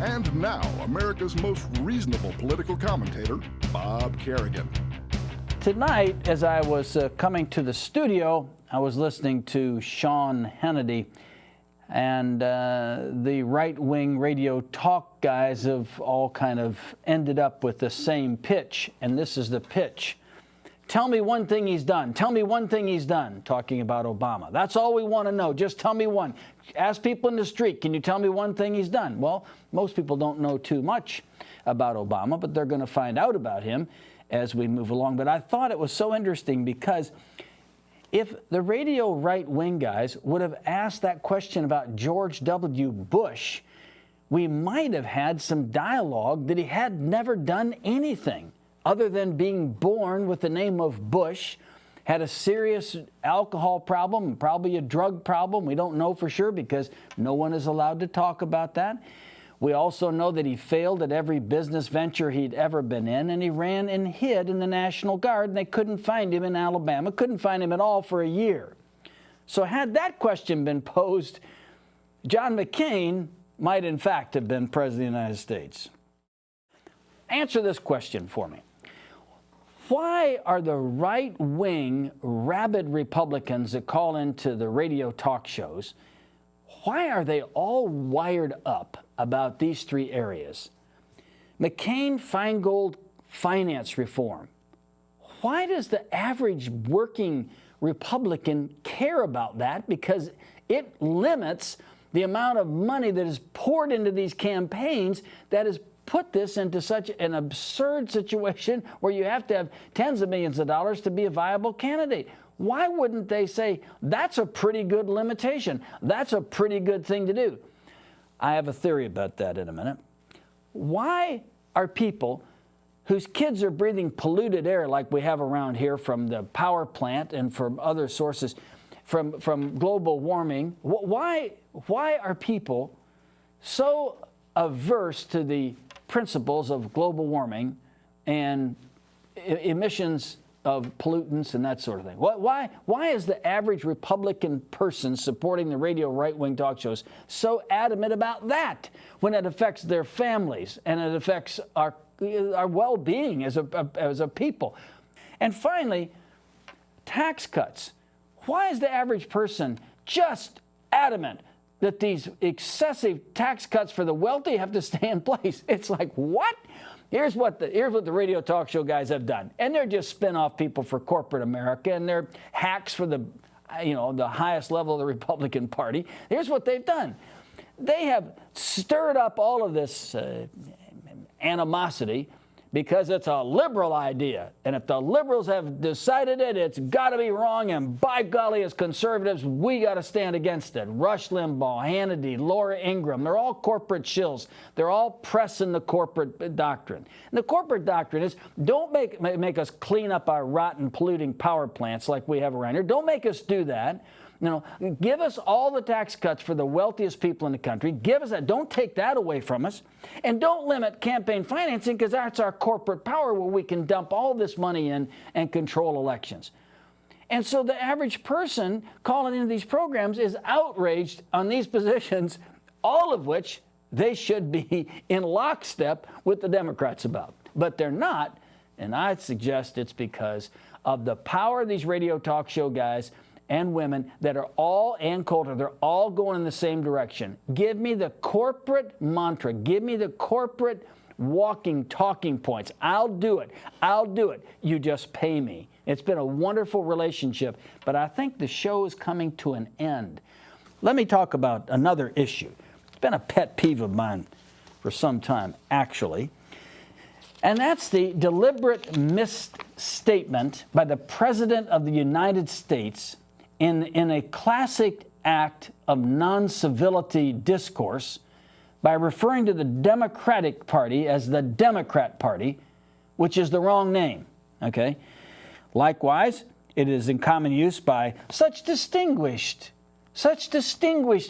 And now, America's most reasonable political commentator, Bob Kerrigan. Tonight, as I was coming to the studio, I was listening to Sean Hannity, and the right-wing radio talk guys have all kind of ended up with the same pitch, and this is the pitch. Tell me one thing he's done. Tell me one thing he's done, talking about Obama. That's all we want to know. Just tell me one. Ask people in the street, can you tell me one thing he's done? Well, most people don't know too much about Obama, but they're going to find out about him as we move along. But I thought it was so interesting because if the radio right-wing guys would have asked that question about George W. Bush, we might have had some dialogue that he had never done anything other than being born with the name of Bush, had a serious alcohol problem, probably a drug problem. We don't know for sure because no one is allowed to talk about that. We also know that he failed at every business venture he'd ever been in, and he ran and hid in the National Guard, and they couldn't find him in Alabama, couldn't find him at all for a year. So had that question been posed, John McCain might in fact have been President of the United States. Answer this question for me. Why are the right-wing, rabid Republicans that call into the radio talk shows, why are they all wired up about these three areas? McCain-Feingold finance reform. Why does the average working Republican care about that? Because it limits the amount of money that is poured into these campaigns that is put this into such an absurd situation where you have to have tens of millions of dollars to be a viable candidate. Why wouldn't they say, that's a pretty good limitation? That's a pretty good thing to do. I have a theory about that in a minute. Why are people whose kids are breathing polluted air like we have around here from the power plant and from other sources, from global warming, why are people so averse to the principles of global warming and emissions of pollutants and that sort of thing? Why is the average Republican person supporting the radio right-wing talk shows so adamant about that when it affects their families and it affects our well-being as a people? And finally, tax cuts. Why is the average person just adamant that these excessive tax cuts for the wealthy have to stay in place? It's like, what? Here's what the radio talk show guys have done. And they're just spin-off people for corporate America, and they're hacks for the highest level of the Republican Party. Here's what they've done. They have stirred up all of this animosity because it's a liberal idea. And if the liberals have decided it, it's got to be wrong. And by golly, as conservatives, we got to stand against it. Rush Limbaugh, Hannity, Laura Ingraham, they're all corporate shills. They're all pressing the corporate doctrine. And the corporate doctrine is, don't make us clean up our rotten, polluting power plants like we have around here. Don't make us do that. Give us all the tax cuts for the wealthiest people in the country. Give us that. Don't take that away from us. And don't limit campaign financing, because that's our corporate power where we can dump all this money in and control elections. And so the average person calling into these programs is outraged on these positions, all of which they should be in lockstep with the Democrats about. But they're not, and I suggest it's because of the power of these radio talk show guys and women that are all, and Coulter, they're all going in the same direction. Give me the corporate mantra. Give me the corporate talking points. I'll do it. I'll do it. You just pay me. It's been a wonderful relationship, but I think the show is coming to an end. Let me talk about another issue. It's been a pet peeve of mine for some time, actually. And that's the deliberate misstatement by the President of the United States in a classic act of non-civility discourse by referring to the Democratic Party as the Democrat Party, which is the wrong name, okay? Likewise, it is in common use by such distinguished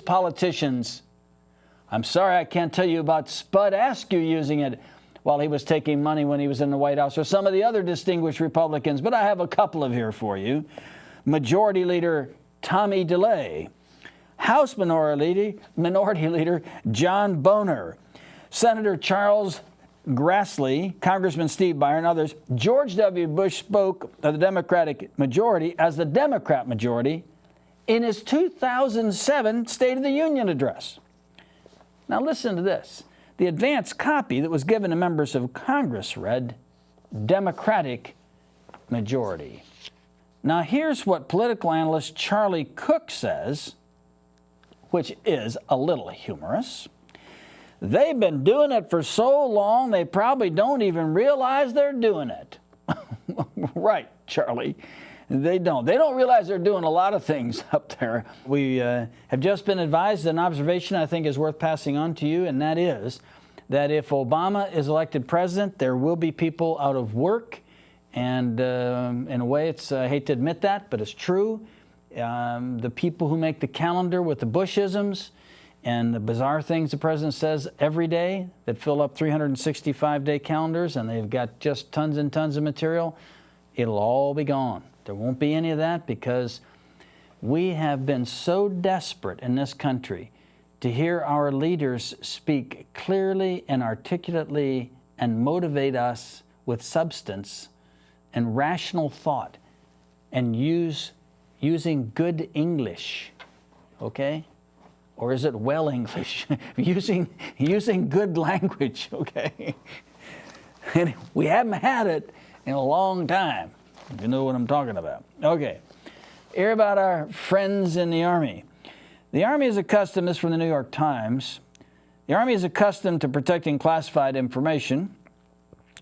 politicians. I'm sorry I can't tell you about Spud Askew using it while he was taking money when he was in the White House, or some of the other distinguished Republicans, but I have a couple of here for you. Majority Leader Tommy DeLay, House Minority Leader John Boehner, Senator Charles Grassley, Congressman Steve Byer, and others, George W. Bush spoke of the Democratic majority as the Democrat majority in his 2007 State of the Union address. Now listen to this. The advance copy that was given to members of Congress read, Democratic majority. Now here's what political analyst Charlie Cook says, which is a little humorous. They've been doing it for so long, they probably don't even realize they're doing it. Right, Charlie. They don't. They don't realize they're doing a lot of things up there. We have just been advised an observation I think is worth passing on to you, and that is that if Obama is elected president, there will be people out of work. And in a way, I hate to admit that, but it's true. The people who make the calendar with the Bushisms and the bizarre things the president says every day that fill up 365-day calendars, and they've got just tons and tons of material, it'll all be gone. There won't be any of that because we have been so desperate in this country to hear our leaders speak clearly and articulately and motivate us with substance and rational thought and using good English, okay? Or is it well English? using good language, okay? And we haven't had it in a long time. You know what I'm talking about. Okay. Hear about our friends in the Army. The Army is accustomed, this is from the New York Times, the Army is accustomed to protecting classified information.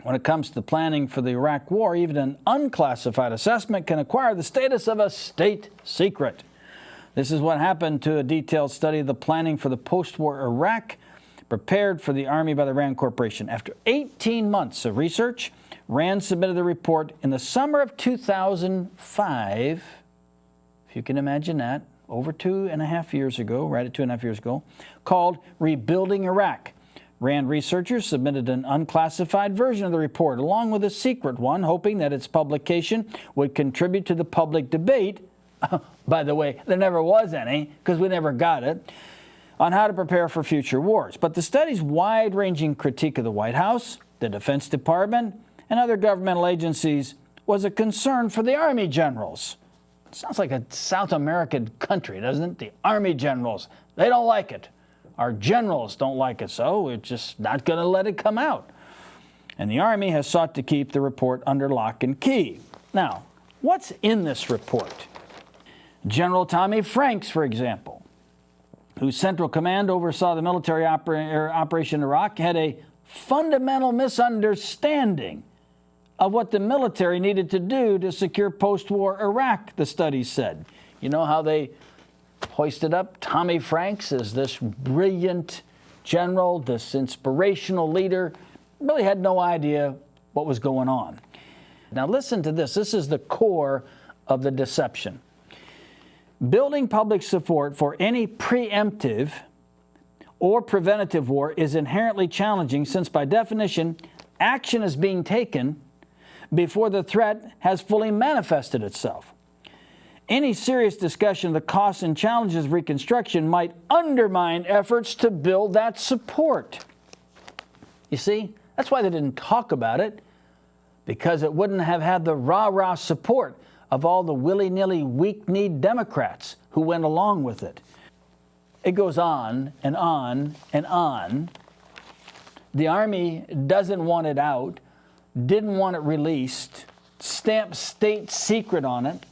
When it comes to planning for the Iraq War, even an unclassified assessment can acquire the status of a state secret. This is what happened to a detailed study of the planning for the post-war Iraq prepared for the Army by the RAND Corporation. After 18 months of research, RAND submitted the report in the summer of 2005, if you can imagine that, over 2.5 years ago, right at 2.5 years ago, called Rebuilding Iraq. RAND researchers submitted an unclassified version of the report, along with a secret one, hoping that its publication would contribute to the public debate. By the way, there never was any, because we never got it, on how to prepare for future wars. But the study's wide-ranging critique of the White House, the Defense Department, and other governmental agencies was a concern for the Army generals. It sounds like a South American country, doesn't it? The Army generals, they don't like it. Our generals don't like it, so we're just not going to let it come out. And the Army has sought to keep the report under lock and key. Now, what's in this report? General Tommy Franks, for example, whose Central Command oversaw the military operation in Iraq, had a fundamental misunderstanding of what the military needed to do to secure post-war Iraq, the study said. You know how they hoisted up Tommy Franks as this brilliant general, this inspirational leader, really had no idea what was going on. Now listen to this. This is the core of the deception. Building public support for any preemptive or preventative war is inherently challenging since, by definition, action is being taken before the threat has fully manifested itself. Any serious discussion of the costs and challenges of reconstruction might undermine efforts to build that support. You see, that's why they didn't talk about it, because it wouldn't have had the rah-rah support of all the willy-nilly, weak-kneed Democrats who went along with it. It goes on and on and on. The Army doesn't want it out, didn't want it released, stamped state secret on it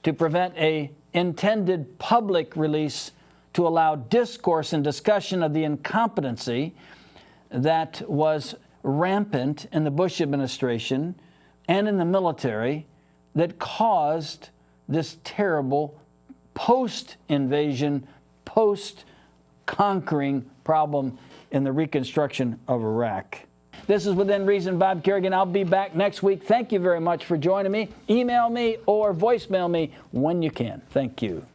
to prevent a intended public release to allow discourse and discussion of the incompetency that was rampant in the Bush administration and in the military that caused this terrible post-invasion, post-conquering problem in the reconstruction of Iraq. This is Within Reason. Bob Kerrigan. I'll be back next week. Thank you very much for joining me. Email me or voicemail me when you can. Thank you.